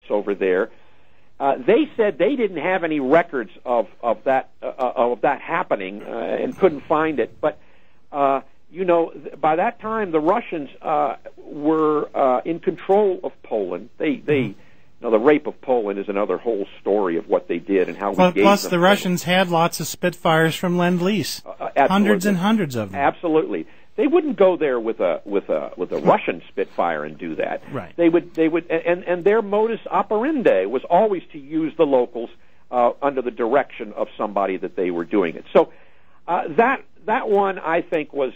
over there. They said they didn't have any records of that happening and couldn't find it. But by that time the Russians were in control of Poland. The rape of Poland is another whole story of what they did and how we gave them. Plus, the Russians had lots of Spitfires from Lend-Lease, hundreds and hundreds of them. Absolutely, they wouldn't go there with a Russian Spitfire and do that. Right. They would, and their modus operandi was always to use the locals under the direction of somebody that they were doing it. So that one, I think, was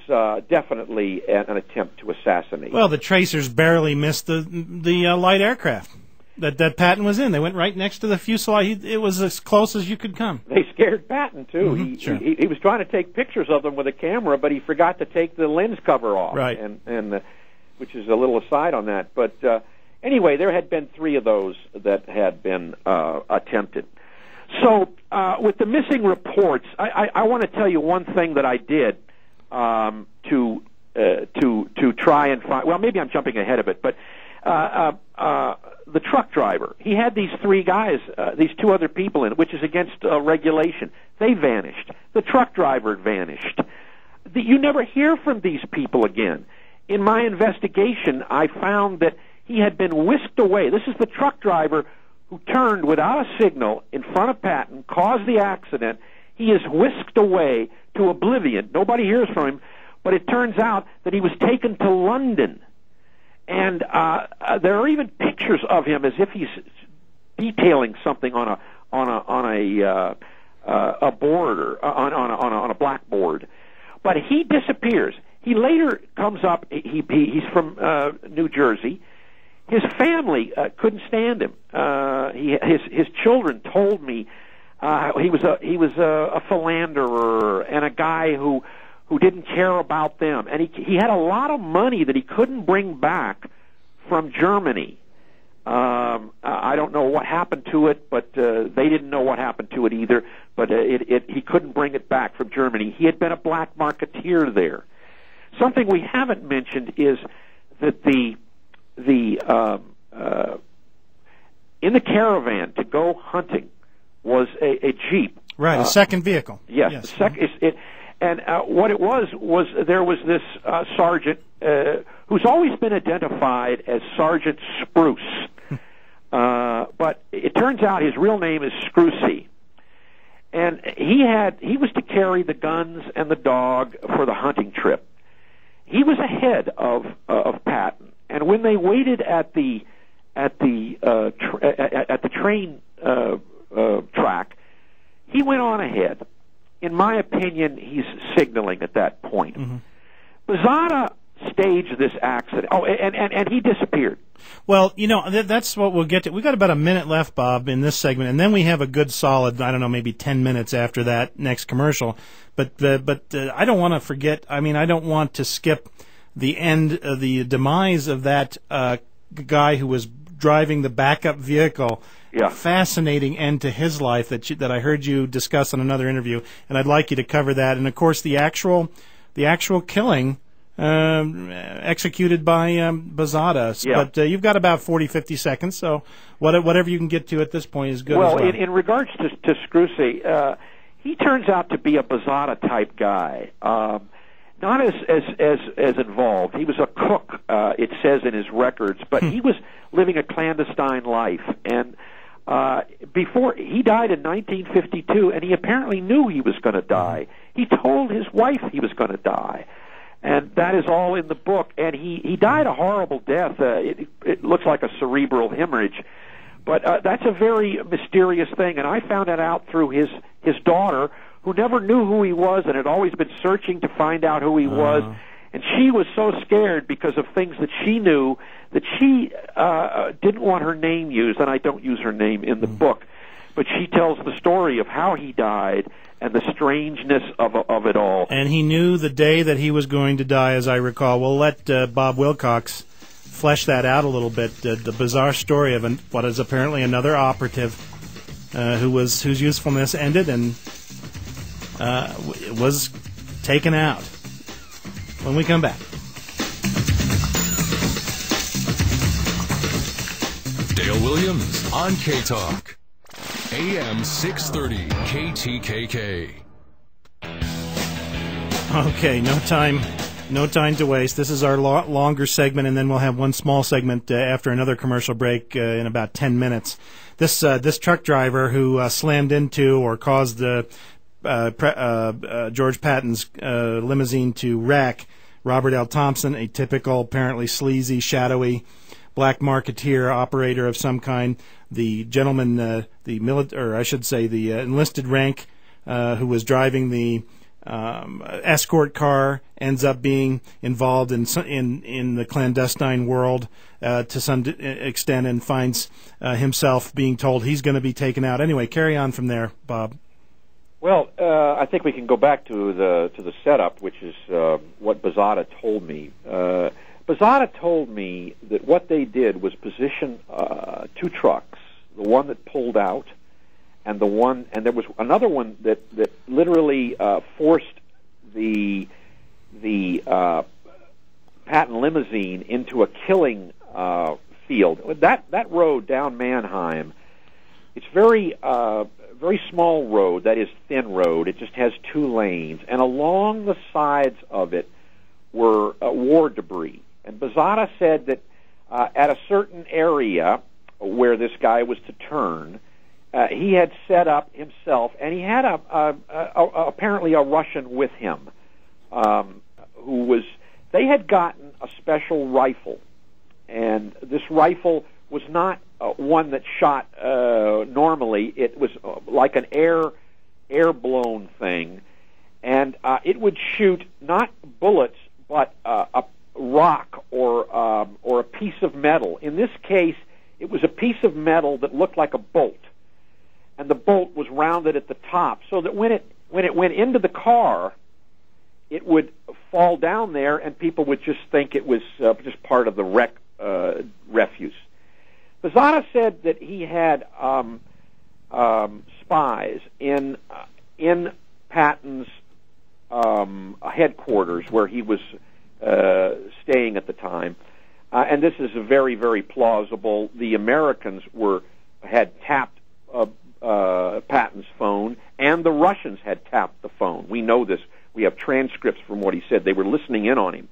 definitely an attempt to assassinate. Well, the tracers barely missed the light aircraft that Patton was in. They went right next to the fuselage. It was as close as you could come. They scared Patton, too. Mm-hmm, he was trying to take pictures of them with a camera, but he forgot to take the lens cover off. Right. And which is a little aside on that. But anyway, there had been 3 of those that had been attempted. So with the missing reports, I want to tell you one thing that I did to try and find. Well, maybe I'm jumping ahead of it, but the truck driver, he had these 3 guys, these 2 other people in it, which is against regulation. They vanished. The truck driver vanished. You never hear from these people again. In my investigation, I found that he had been whisked away. This is the truck driver who turned without a signal in front of Patton, caused the accident. He is whisked away to oblivion. Nobody hears from him, but it turns out that he was taken to London. And there are even pictures of him as if he's detailing something on a board or on a blackboard. But he disappears. He later comes up. He's from New Jersey. His family couldn't stand him. His children told me he was a philanderer and a guy who didn't care about them, and he had a lot of money that he couldn't bring back from Germany. I don't know what happened to it, but they didn't know what happened to it either. But he couldn't bring it back from Germany. He had been a black marketeer there. Something we haven't mentioned is that in the caravan to go hunting was a Jeep. Right, a second vehicle. Yes. And what it was there was this sergeant who's always been identified as Sergeant Spruce. But it turns out his real name is Scrusy. And he was to carry the guns and the dog for the hunting trip. He was ahead of Patton. And when they waited at the train track, he went on ahead. In my opinion, he's signaling at that point. Mm-hmm. Bozada staged this accident. Oh, and he disappeared. Well, that's what we'll get to. We've got about a minute left, Bob, in this segment, and then we have a good solid, I don't know, maybe 10 minutes after that next commercial. But I don't want to forget, I don't want to skip the end of the demise of that guy who was driving the backup vehicle. Yeah. Fascinating end to his life that I heard you discuss on another interview, and I'd like you to cover that. And of course, the actual killing executed by Bozada. Yeah. But you've got about 40, 50 seconds, so whatever you can get to at this point is good. Well, as well. In regards to Scrusy, he turns out to be a Bozada type guy. Not as involved. He was a cook, it says in his records, but he was living a clandestine life. And before he died in 1952, and he apparently knew he was going to die. He told his wife he was going to die, and that is all in the book. And he died a horrible death. It looks like a cerebral hemorrhage, but that's a very mysterious thing. And I found that out through his daughter, who never knew who he was and had always been searching to find out who he was. And she was so scared because of things that she knew that she didn't want her name used, and I don't use her name in the book. But she tells the story of how he died and the strangeness of it all. And he knew the day that he was going to die, as I recall. We'll let Bob Wilcox flesh that out a little bit, the bizarre story of what is apparently another operative whose usefulness ended and was taken out. When we come back. Dale Williams on K-Talk. AM 630 KTKK. Okay, no time to waste. This is our longer segment, and then we'll have one small segment after another commercial break in about 10 minutes. This truck driver who slammed into or caused George Patton's limousine to wreck, Robert L. Thompson, a typical, apparently sleazy, shadowy black marketeer operator of some kind. The gentleman, the enlisted rank, who was driving the escort car, ends up being involved in the clandestine world to some extent, and finds himself being told he's going to be taken out. Anyway, carry on from there, Bob. Well, I think we can go back to the setup, which is what Bazada told me. Bazada told me that what they did was position two trucks, the one that pulled out, and there was another one that literally forced the Patton limousine into a killing field. That road down Mannheim, it's very small road. That is thin road. It just has two lanes, and along the sides of it were war debris. And Bazada said that at a certain area where this guy was to turn, he had set up himself, and he had apparently a Russian with him, they had gotten a special rifle, and this rifle was not one that shot normally. It was like an air-blown thing, and it would shoot not bullets but a rock or a piece of metal. In this case, it was a piece of metal that looked like a bolt, and the bolt was rounded at the top, so that when it went into the car, it would fall down there, and people would just think it was just part of the wreck refuse. Bazada said that he had spies in Patton's headquarters where he was staying at the time, and this is very, very plausible. The Americans had tapped Patton's phone, and the Russians had tapped the phone. We know this. We have transcripts from what he said. They were listening in on him.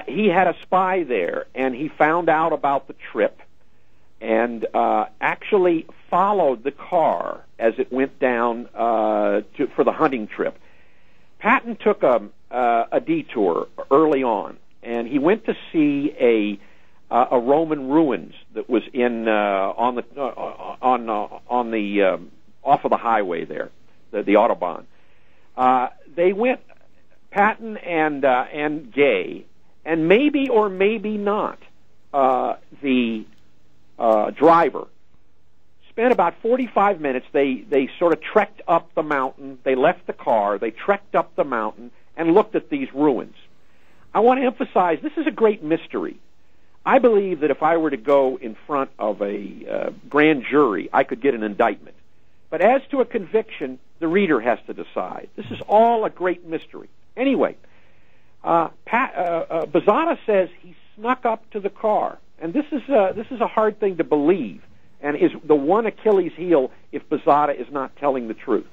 He had a spy there, and he found out about the trip and actually followed the car as it went down for the hunting trip. Patton took a detour early on, and he went to see a Roman ruins that was in on the off of the highway there, the Autobahn. They went, Patton and Gay, and maybe or maybe not the driver, spent about 45 minutes. They sort of trekked up the mountain. They left the car. They trekked up the mountain and looked at these ruins. I want to emphasize this is a great mystery. I believe that if I were to go in front of a grand jury, I could get an indictment. But as to a conviction, the reader has to decide. This is all a great mystery. Anyway, Bazada says he snuck up to the car, and this is a hard thing to believe, and is the one Achilles heel if Bazada is not telling the truth.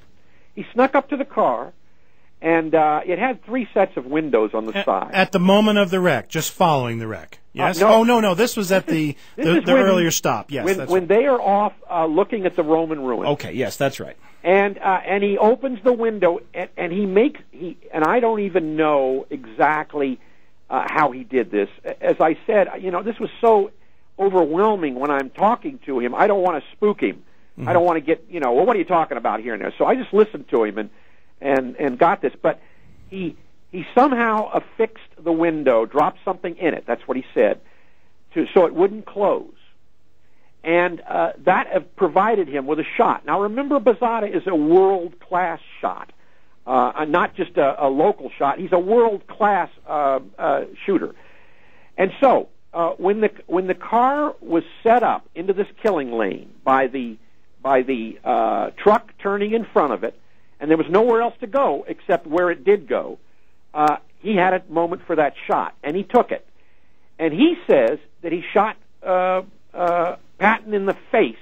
He snuck up to the car, and it had three sets of windows on the side. At the moment of the wreck, just following the wreck. Yes. No. This was at the earlier stop. Yes. When they are off looking at the Roman ruins. Okay. Yes, that's right. And he opens the window, and and I don't even know exactly how he did this. As I said, this was so overwhelming when I'm talking to him. I don't want to spook him. Mm-hmm. I don't want to get, well, what are you talking about here and there? So I just listened to him and got this. But he somehow affixed the window, dropped something in it. That's what he said, so it wouldn't close. And that provided him with a shot. Now, remember, Bazada is a world-class shot, not just a local shot. He's a world-class shooter. And so when the car was set up into this killing lane by the truck turning in front of it, and there was nowhere else to go except where it did go, he had a moment for that shot, and he took it. And he says that he shot Patton in the face